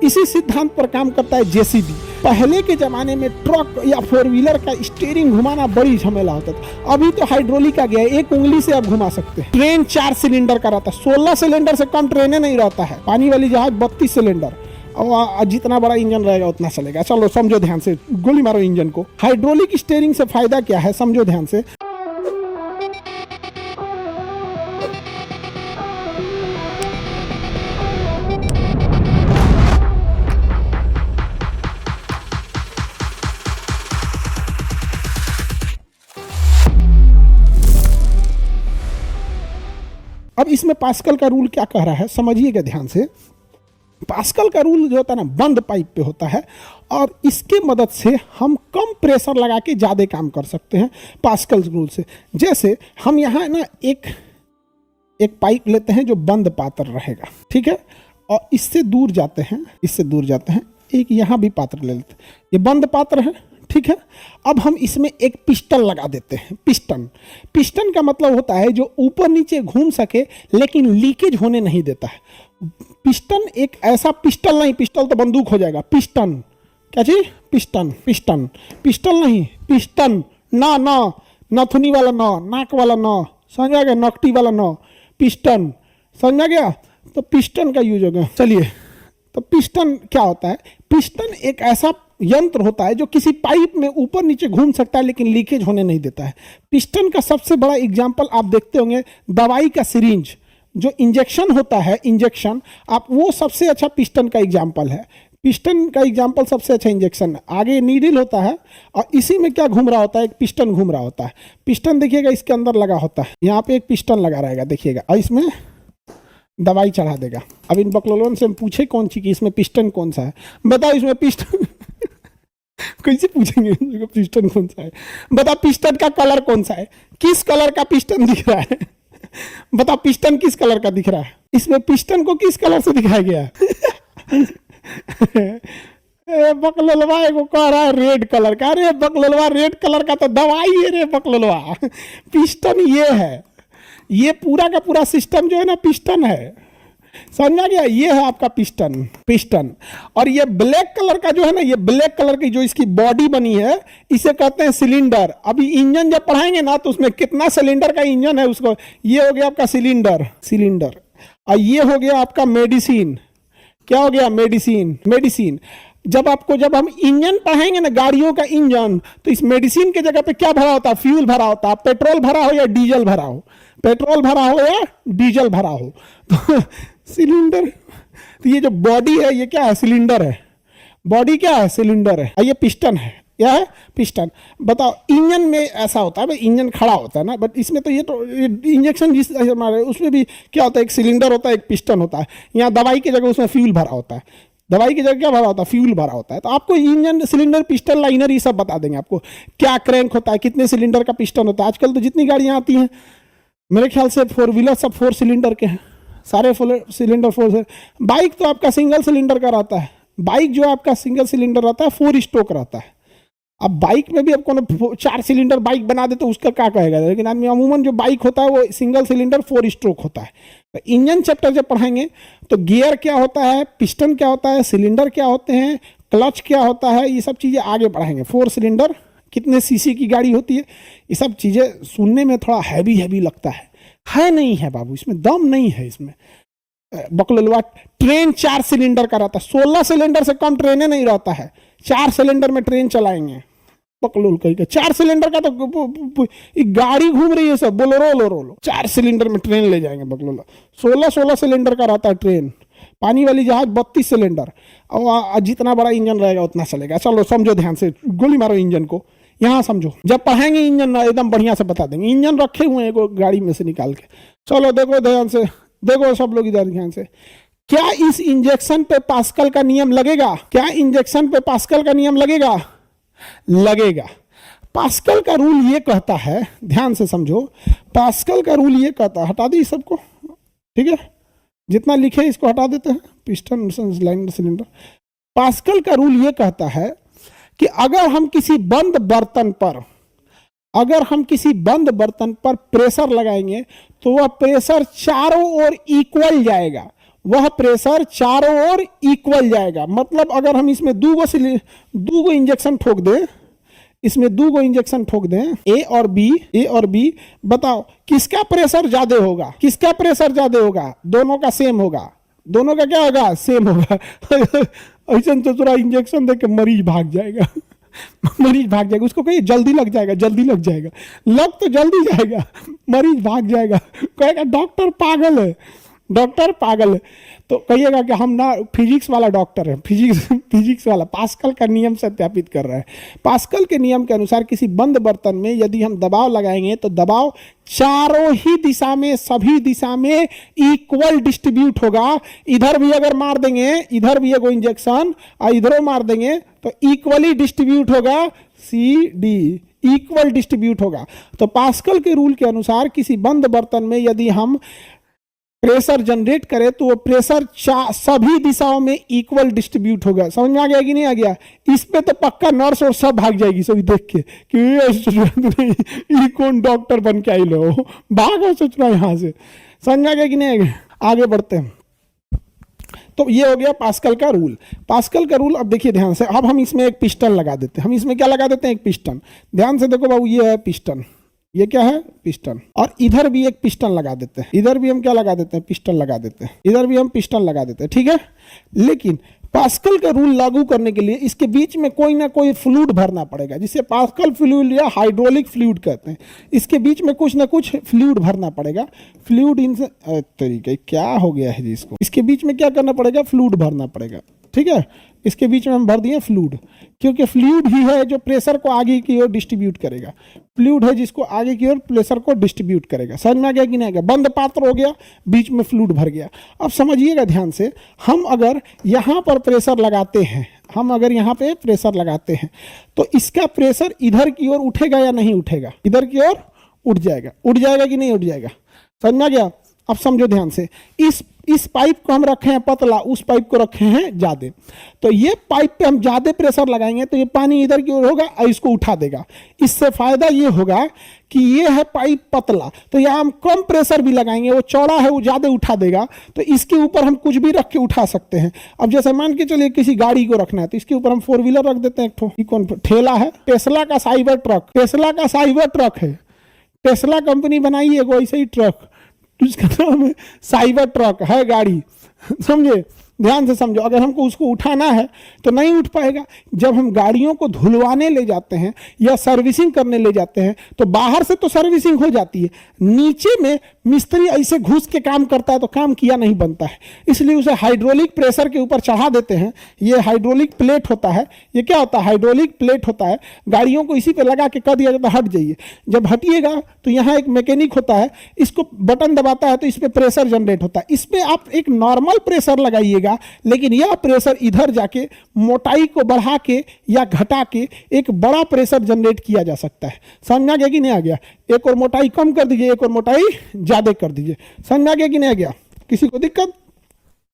इसी सिद्धांत पर काम करता है जेसीबी। पहले के जमाने में ट्रक या फोर व्हीलर का स्टीयरिंग घुमाना बड़ी झमेला होता था, अभी तो हाइड्रोलिक आ गया है, एक उंगली से आप घुमा सकते हैं। ट्रेन 4 सिलेंडर का रहता है, 16 सिलेंडर से कम ट्रेनें नहीं रहता है। पानी वाली जहाज 32 सिलेंडर, और जितना बड़ा इंजन रहेगा उतना चलेगा। चलो समझो ध्यान से, गोली मारो इंजन को। हाइड्रोलिक स्टीयरिंग से फायदा क्या है, समझो ध्यान से। अब इसमें पास्कल का रूल क्या कह रहा है, समझिएगा ध्यान से। पास्कल का रूल जो होता है ना, बंद पाइप पे होता है, और इसके मदद से हम कम प्रेशर लगा के ज़्यादा काम कर सकते हैं पास्कल रूल से। जैसे हम यहाँ ना एक पाइप लेते हैं जो बंद पात्र रहेगा, ठीक है, और इससे दूर जाते हैं, एक यहाँ भी पात्र ले लेते हैं, ये बंद पात्र है, ठीक है। अब हम इसमें एक पिस्टन लगा देते हैं। पिस्टन का मतलब होता है जो ऊपर नीचे घूम सके लेकिन लीकेज होने नहीं देता है। पिस्टन एक ऐसा, पिस्टल नहीं, पिस्टल तो बंदूक हो जाएगा। पिस्टन क्या चीज, पिस्टल नहीं, पिस्टन, ना नथुनी वाला ना, नाक वाला ना, समझा गया, नकटी वाला ना, पिस्टन, समझा गया। तो पिस्टन का यूज हो गया। चलिए, तो पिस्टन क्या होता है, पिस्टन एक ऐसा यंत्र होता है जो किसी पाइप में ऊपर नीचे घूम सकता है लेकिन लीकेज होने नहीं देता है। पिस्टन का सबसे बड़ा एग्जांपल आप देखते होंगे, दवाई का सिरिंज जो इंजेक्शन होता है, इंजेक्शन, आप वो सबसे अच्छा पिस्टन का एग्जांपल है। पिस्टन का एग्जांपल सबसे अच्छा इंजेक्शन है। आगे नीडल होता है और इसी में क्या घूम रहा होता है, एक पिस्टन घूम रहा होता है। पिस्टन देखिएगा इसके अंदर लगा होता है, यहाँ पे एक पिस्टन लगा रहेगा, देखिएगा, और इसमें दवाई चढ़ा देगा। अब इन बकलोलन से हम पूछे कौन सी कि इसमें पिस्टन कौन सा है, बताओ इसमें पिस्टन कैसे पूछेंगे पिस्टन कौन सा है, बता। पिस्टन का कलर कौन सा है, किस कलर का पिस्टन दिख रहा है, बता। पिस्टन किस कलर का दिख रहा है, इसमें पिस्टन को किस कलर से दिखाया गया है बकलोलवा को कह रहा है रेड कलर का। अरे बकलोलवा, रेड कलर का तो दवाई है रे बकलोलवा। पिस्टन ये है, ये पूरा का पूरा सिस्टम जो है ना पिस्टन है, समझा गया। ये है आपका पिस्टन। और ये ब्लैक कलर का जो है ना, ये ब्लैक कलर की जो इसकी बॉडी बनी है, इसे कहते हैं सिलेंडर। अभी इंजन जब पढ़ाएंगे ना तो उसमें कितना सिलेंडर का इंजन है उसको, ये हो गया आपका सिलेंडर। और ये हो गया आपका मेडिसिन। क्या हो गया, मेडिसिन। जब हम इंजन पढ़ाएंगे ना, गाड़ियों का इंजन, तो इस मेडिसिन के जगह पे क्या भरा होता है, फ्यूल भरा होता है। पेट्रोल भरा हो या डीजल भरा हो, तो सिलेंडर। तो ये जो बॉडी है ये क्या है, सिलेंडर है। बॉडी क्या है, सिलेंडर है। और ये पिस्टन है, क्या है, पिस्टन। बताओ, इंजन में ऐसा होता है भाई, इंजन खड़ा होता है ना, बट इसमें तो ये तो इंजेक्शन जिस हमारे उसमें भी क्या होता है, एक सिलेंडर होता है, एक पिस्टन होता है। यहाँ दवाई की जगह उसमें फ्यूल भरा होता है, दवाई की जगह क्या भरा होता है, फ्यूल भरा होता है। तो आपको इंजन, सिलेंडर, पिस्टन, लाइनर ये सब बता देंगे आपको। क्या क्रैंक होता है, कितने सिलेंडर का पिस्टन होता है। आजकल तो जितनी गाड़ियाँ आती हैं मेरे ख्याल से फोर व्हीलर सब 4 सिलेंडर के हैं, सारे सिलेंडर 4 से। बाइक तो आपका सिंगल सिलेंडर का रहता है। बाइक जो आपका सिंगल सिलेंडर रहता है, 4 स्ट्रोक रहता है। अब बाइक में भी अब कोनो 4 सिलेंडर बाइक बना दे तो उसका क्या कहेगा, लेकिन आदमी अमूमन जो बाइक होता है वो सिंगल सिलेंडर 4 स्ट्रोक होता है। तो इंजन चैप्टर जब पढ़ाएंगे तो गियर क्या होता है, पिस्टन क्या होता है, सिलेंडर क्या होते हैं, क्लच क्या होता है, ये सब चीज़ें आगे पढ़ाएंगे। 4 सिलेंडर, कितने सीसी की गाड़ी होती है, ये सब चीज़ें सुनने में थोड़ा हैवी लगता है नहीं है बाबू, इसमें दम नहीं है। इसमें बकलोलवा, ट्रेन 4 सिलेंडर का रहता है, 16 सिलेंडर से कम ट्रेनें नहीं रहता है। 4 सिलेंडर में ट्रेन चलाएंगे, बकलोल कहीं 4 सिलेंडर का तो गाड़ी घूम रही है सब, बोलो 4 सिलेंडर में ट्रेन ले जाएंगे बकलोला। 16 सिलेंडर का रहता है ट्रेन। पानी वाली जहाज 32 सिलेंडर, और जितना बड़ा इंजन रहेगा उतना चलेगा। चलो समझो ध्यान से, गोली मारो इंजन को, यहाँ समझो। जब पढ़ाएंगे इंजन एकदम बढ़िया से बता देंगे। इंजन रखे हुए हैं एक गाड़ी में से निकाल के। चलो देखो ध्यान से, देखो सब लोग इधर ध्यान से। क्या इस इंजेक्शन पे पास्कल का नियम लगेगा, लगेगा। पास्कल का रूल ये कहता है, ध्यान से समझो, पास्कल का रूल ये कहता है, हटा दी सबको, ठीक है, जितना लिखे इसको हटा देते हैं, पिस्टन, लाइनर, सिलेंडर। पास्कल का रूल ये कहता है कि अगर हम किसी बंद बर्तन पर प्रेशर लगाएंगे तो वह प्रेशर चारों ओर इक्वल जाएगा, वह प्रेशर चारों ओर इक्वल जाएगा। मतलब अगर हम इसमें दो गो इंजेक्शन ठोक दें, इसमें दो गो इंजेक्शन ठोक दें, ए और बी, बताओ किसका प्रेशर ज्यादा होगा, किसका प्रेशर ज्यादा होगा? दोनों का सेम होगा, दोनों का क्या होगा? सेम होगा। ऐसा चतुरा इंजेक्शन दे के मरीज भाग जाएगा। मरीज भाग जाएगा, उसको कहिए जल्दी लग जाएगा, जल्दी लग जाएगा, लग तो जल्दी जाएगा, मरीज भाग जाएगा, कहेगा डॉक्टर पागल है, डॉक्टर पागल है। तो कहिएगा कि हम ना फिजिक्स वाला डॉक्टर है, फिजिक्स वाला पास्कल का नियम सत्यापित कर रहा है। पास्कल के नियम के अनुसार किसी बंद बर्तन में यदि हम दबाव लगाएंगे तो दबाव चारों ही दिशा में, सभी दिशा में इक्वल डिस्ट्रीब्यूट होगा। इधर भी अगर मार देंगे, इधर भी एगो इंजेक्शन और इधरों मार देंगे तो इक्वली डिस्ट्रीब्यूट होगा, CD इक्वल डिस्ट्रीब्यूट होगा। तो पास्कल के रूल के अनुसार किसी बंद बर्तन में यदि हम प्रेशर जनरेट करें तो वो प्रेशर सभी दिशाओं में इक्वल डिस्ट्रीब्यूट होगा। समझ में आ गया कि नहीं आ गया? इस पे तो पक्का नर्स और सब भाग जाएगी सभी देख के कि ये कौन डॉक्टर बन के आई लो, भागो सोच रहा यहाँ से। समझ में आ गया कि नहीं आ गया? आगे बढ़ते हैं। तो ये हो गया पास्कल का रूल। पास्कल का रूल अब देखिए ध्यान से, अब हम इसमें एक पिस्टन लगा देते हैं। हम इसमें क्या लगा देते हैं? एक पिस्टन। ध्यान से देखो बाबू, ये है पिस्टन, ये क्या है? पिस्टन। और इधर भी एक पिस्टन लगा देते हैं, इधर भी हम क्या लगा देते हैं? पिस्टन लगा देते हैं, इधर भी हम पिस्टन लगा देते हैं, ठीक है। लेकिन पास्कल का रूल लागू करने के लिए इसके बीच में कोई ना कोई फ्लूइड भरना पड़ेगा, जिसे पास्कल फ्लूइड या हाइड्रोलिक फ्लूइड कहते हैं। इसके बीच में कुछ ना कुछ फ्लूइड भरना पड़ेगा। फ्लूइड इन तरीके क्या हो गया है जी, इसको इसके बीच में क्या करना पड़ेगा? फ्लूइड भरना पड़ेगा, ठीक है। इसके बीच में हम भर दिए फ्लूइड, क्योंकि फ्लूइड ही है जो प्रेशर को आगे की ओर डिस्ट्रीब्यूट करेगा। फ्लूइड है जिसको आगे की ओर प्रेशर को डिस्ट्रीब्यूट करेगा। समझ में आ गया कि नहीं आ गया? बंद पात्र हो गया, बीच में फ्लूइड भर गया। अब समझिएगा ध्यान से, हम अगर यहाँ पर प्रेशर लगाते हैं, हम अगर यहाँ पे प्रेशर लगाते हैं तो इसका प्रेशर इधर की ओर उठेगा या नहीं उठेगा? इधर की ओर उठ जाएगा। उठ जाएगा कि नहीं उठ जाएगा? समझ में आ गया? अब समझो ध्यान से, इस पाइप को हम रखे हैं पतला, उस पाइप को रखे हैं ज्यादा। तो ये पाइप पे हम ज्यादा प्रेशर लगाएंगे तो ये पानी इधर की ओर होगा और इसको उठा देगा। इससे फायदा ये होगा कि ये है पाइप पतला, तो यहाँ हम कम प्रेशर भी लगाएंगे, वो चौड़ा है वो ज्यादा उठा देगा, तो इसके ऊपर हम कुछ भी रख के उठा सकते हैं। अब जैसे मान के चलिए किसी गाड़ी को रखना है तो इसके ऊपर हम 4 व्हीलर रख देते हैं। एक ठो कौन ठेला है, टेस्ला का साइबर ट्रक, टेस्ला का साइबर ट्रक है। टेस्ला कंपनी बनाई है कोई सही ट्रक, उसका नाम है साइबर ट्रक है गाड़ी। समझे? ध्यान से समझो, अगर हमको उसको उठाना है तो नहीं उठ पाएगा। जब हम गाड़ियों को धुलवाने ले जाते हैं या सर्विसिंग करने ले जाते हैं तो बाहर से तो सर्विसिंग हो जाती है, नीचे में मिस्त्री ऐसे घुस के काम करता है तो काम किया नहीं बनता है। इसलिए उसे हाइड्रोलिक प्रेशर के ऊपर चढ़ा देते हैं। ये हाइड्रोलिक प्लेट होता है। ये क्या होता है? हाइड्रोलिक प्लेट होता है। गाड़ियों को इसी पे लगा के कह दिया जाता है हट जाइए। जब हटिएगा तो यहाँ एक मैकेनिक होता है, इसको बटन दबाता है तो इस पर प्रेशर जनरेट होता है। इस पर आप एक नॉर्मल प्रेशर लगाइएगा, लेकिन यह प्रेशर इधर जाके मोटाई को बढ़ा के या घटा के एक बड़ा प्रेशर जनरेट किया जा सकता है। समझ में आ गया कि नहीं आ गया? एक और मोटाई कम कर दीजिए, एक और मोटाई ज्यादा कर दीजिए। समझ में आ गया कि नहीं आ गया? किसी को दिक्कत?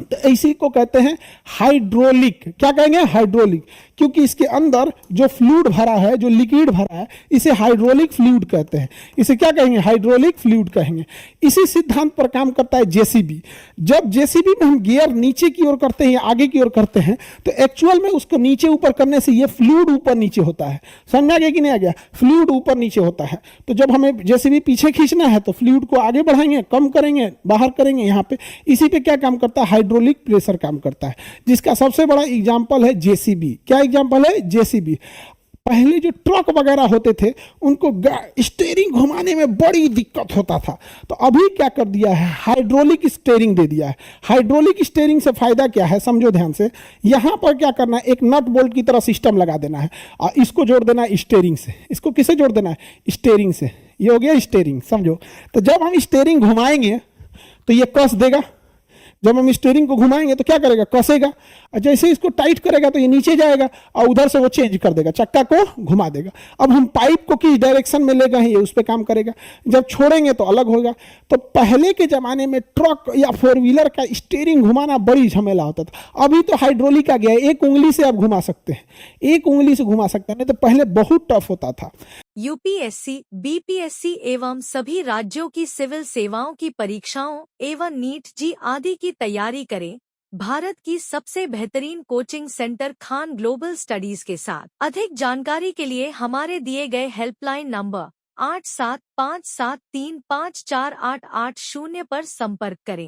तो इसी को कहते हैं हाइड्रोलिक। क्या कहेंगे? हाइड्रोलिक, क्योंकि इसके अंदर जो फ्लूइड भरा है, जो लिक्विड भरा है, इसे हाइड्रोलिक फ्लूइड कहते हैं। इसे क्या कहेंगे? हाइड्रोलिक फ्लूइड कहेंगे। इसी सिद्धांत पर काम करता है जेसीबी। जब जेसीबी में हम गियर नीचे की ओर करते हैं या आगे की ओर करते हैं तो एक्चुअल में उसको नीचे ऊपर करने से ये फ्लूइड ऊपर नीचे होता है। समझ आ गया कि नहीं आ गया? फ्लूइड ऊपर नीचे होता है। तो जब हमें जेसीबी पीछे खींचना है तो फ्लूइड को आगे बढ़ाएंगे, कम करेंगे, बाहर करेंगे यहाँ पे। इसी पे क्या काम करता है? हाइड्रोलिक प्रेशर काम करता है, जिसका सबसे बड़ा एग्जांपल है जेसीबी। क्या एग्जांपल है? जेसीबी। पहले जो ट्रक वगैरह होते थे उनको स्टीयरिंग घुमाने में बड़ी दिक्कत होता था, तो अभी क्या कर दिया है? हाइड्रोलिक स्टीयरिंग दे दिया है। हाइड्रोलिक स्टीयरिंग से फायदा क्या है? समझो ध्यान से, यहां पर क्या करना है? एक नट बोल्ट की तरह सिस्टम लगा देना है और इसको जोड़ देना है स्टीयरिंग से। इसको किसे जोड़ देना है? स्टीयरिंग से। ये हो गया स्टीयरिंग, समझो। तो जब हम स्टीयरिंग घुमाएंगे तो ये कस देगा। जब हम स्टीयरिंग को घुमाएंगे तो क्या करेगा? कसेगा। और जैसे इसको टाइट करेगा तो ये नीचे जाएगा और उधर से वो चेंज कर देगा, चक्का को घुमा देगा। अब हम पाइप को किस डायरेक्शन में ले गए हैं ये उस पर काम करेगा। जब छोड़ेंगे तो अलग होगा। तो पहले के जमाने में ट्रक या 4 व्हीलर का स्टीयरिंग घुमाना बड़ी झमेला होता था। अभी तो हाइड्रोलिक आ गया है, एक उंगली से आप घुमा सकते हैं, एक उंगली से घुमा सकते हैं। नहीं तो पहले बहुत टफ होता था। यूपीएससी, बीपीएससी एवं सभी राज्यों की सिविल सेवाओं की परीक्षाओं एवं नीट जी आदि की तैयारी करें भारत की सबसे बेहतरीन coaching centre Khan global studies के साथ। अधिक जानकारी के लिए हमारे दिए गए हेल्पलाइन नंबर 8757354880 पर संपर्क करें।